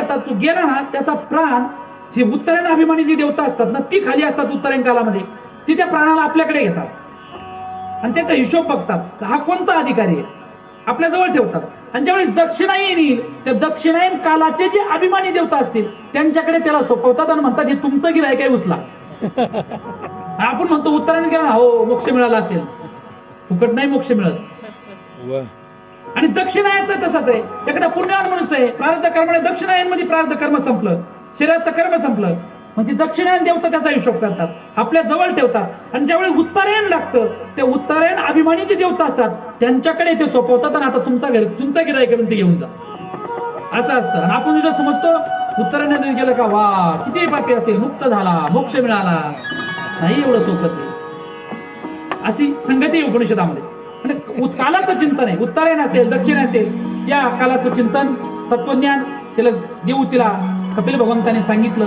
घेतात जो गेला ना त्याचा प्राण, जी उत्तरेण अभिमानी जी देवता असतात ना ती खाली असतात उत्तरेण कालामध्ये, ती त्या प्राणाला आपल्याकडे घेतात आणि त्याचा हिशोब बघतात हा कोणता अधिकारी आहे, आपल्या जवळ ठेवतात. आणि ज्यावेळेस दक्षिणायन येईल त्या दक्षिणायन कालाचे जे अभिमानी देवता असतील त्यांच्याकडे त्याला सोपवतात आणि म्हणतात हे तुमचं गिराय काय उचला. आपण म्हणतो उत्तरायण गेला हो मोक्ष मिळाला असेल, फुकट नाही मोक्ष मिळत. आणि दक्षिणायनचं तसंच आहे. एखादा पुण्यवान मनुष्य आहे, प्रारब्ध कर्माने दक्षिणायन मध्ये प्रारब्ध कर्म संपलं, शरीराचं कर्म संपलं, मग ती दक्षिणायन देवता त्याचा हिशोब करतात, आपल्या जवळ ठेवतात. आणि ज्यावेळी उत्तरायण लागतं ते उत्तरायण अभिमानी जे देवता असतात त्यांच्याकडे ते सोपवतात आणि आता तुमचा गिराय करून ते घेऊन जा असं असतं. आणि आपण तिथं समजतो उत्तरायण गेलं का वा किती पापी असेल मुक्त झाला मोक्ष मिळाला, नाही एवढं सोपत नाही. अशी संगती उपनिषदामध्ये. म्हणजे कालाचं चिंतन आहे, उत्तरायण असेल दक्षिण असेल या कालाचं चिंतन तत्वज्ञान तिला देऊ, तिला कपिल भगवंताने सांगितलं.